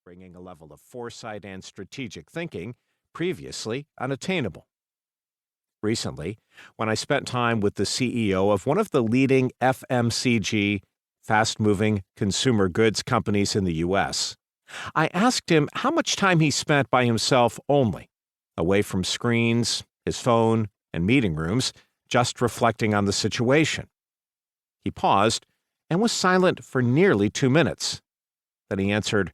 bringing a level of foresight and strategic thinking previously unattainable. Recently, when I spent time with the CEO of one of the leading FMCG, fast-moving consumer goods companies in the U.S., I asked him how much time he spent by himself only, away from screens, his phone, and meeting rooms, just reflecting on the situation. He paused and was silent for nearly 2 minutes. Then he answered,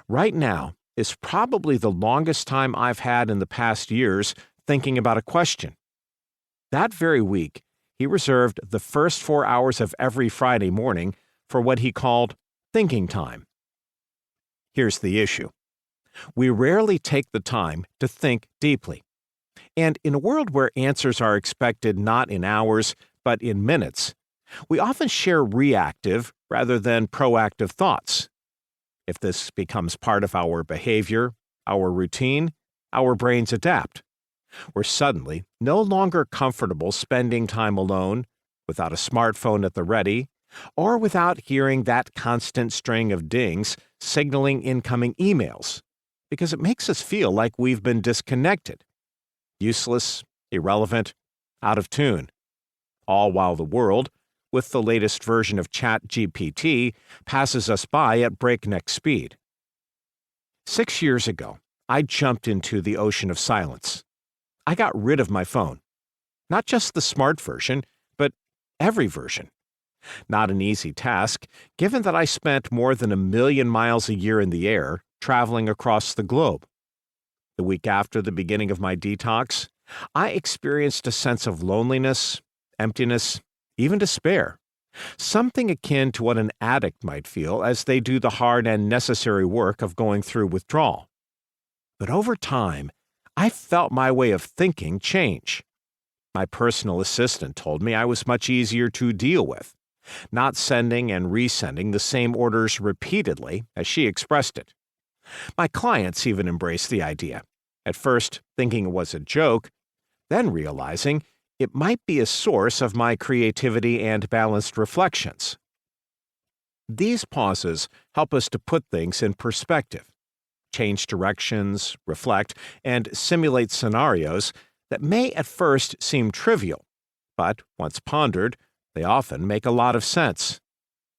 "Right now is probably the longest time I've had in the past years thinking about a question." That very week, he reserved the first 4 hours of every Friday morning for what he called thinking time. Here's the issue. We rarely take the time to think deeply. And in a world where answers are expected not in hours, but in minutes, we often share reactive rather than proactive thoughts. If this becomes part of our behavior, our routine, our brains adapt. We're suddenly no longer comfortable spending time alone, without a smartphone at the ready, or without hearing that constant string of dings signaling incoming emails, because it makes us feel like we've been disconnected, useless, irrelevant, out of tune, all while the world, with the latest version of ChatGPT, passes us by at breakneck speed. 6 years ago, I jumped into the ocean of silence. I got rid of my phone. Not just the smart version, but every version. Not an easy task, given that I spent more than 1,000,000 miles a year in the air, traveling across the globe. The week after the beginning of my detox, I experienced a sense of loneliness, emptiness, even despair. Something akin to what an addict might feel as they do the hard and necessary work of going through withdrawal. But over time, I felt my way of thinking change. My personal assistant told me I was much easier to deal with, not sending and resending the same orders repeatedly, as she expressed it. My clients even embraced the idea, at first thinking it was a joke, then realizing it might be a source of my creativity and balanced reflections. These pauses help us to put things in perspective, change directions, reflect, and simulate scenarios that may at first seem trivial, but once pondered, they often make a lot of sense.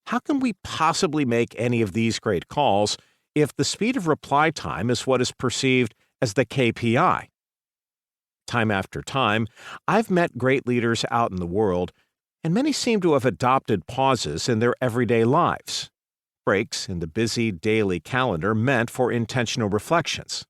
How can we possibly make any of these great calls if the speed of reply time is what is perceived as the KPI? Time after time, I've met great leaders out in the world, and many seem to have adopted pauses in their everyday lives, breaks in the busy daily calendar meant for intentional reflections.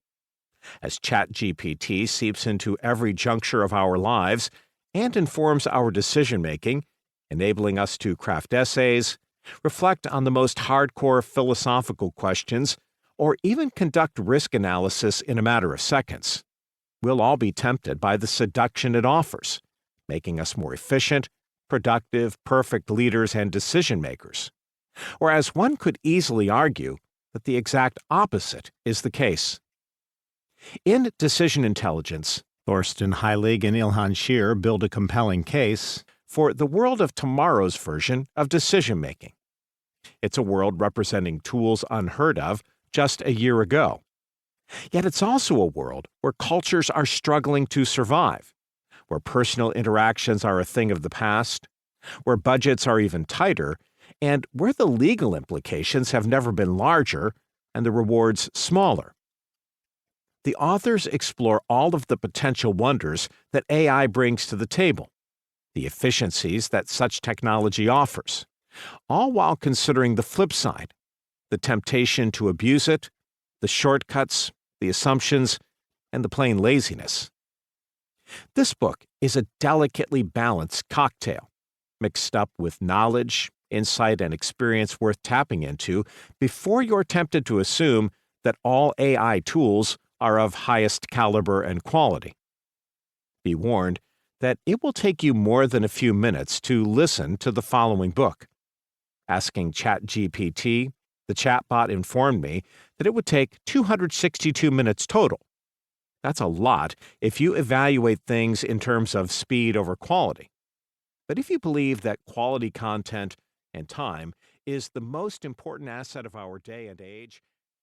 As ChatGPT seeps into every juncture of our lives and informs our decision-making, enabling us to craft essays, reflect on the most hardcore philosophical questions, or even conduct risk analysis in a matter of seconds, we'll all be tempted by the seduction it offers, making us more efficient, productive, perfect leaders and decision-makers. Whereas one could easily argue that the exact opposite is the case. In Decision Intelligence, Thorsten Heilig and Ilhan Scheer build a compelling case for the world of tomorrow's version of decision-making. It's a world representing tools unheard of just a year ago. Yet it's also a world where cultures are struggling to survive, where personal interactions are a thing of the past, where budgets are even tighter, and where the legal implications have never been larger and the rewards smaller. The authors explore all of the potential wonders that AI brings to the table, the efficiencies that such technology offers, all while considering the flip side, the temptation to abuse it, the shortcuts, the assumptions, and the plain laziness. This book is a delicately balanced cocktail, mixed up with knowledge, insight, and experience worth tapping into before you're tempted to assume that all AI tools are of highest caliber and quality. Be warned that it will take you more than a few minutes to listen to the following book. Asking ChatGPT, the chatbot informed me that it would take 262 minutes total. That's a lot if you evaluate things in terms of speed over quality. But if you believe that quality content and time is the most important asset of our day and age,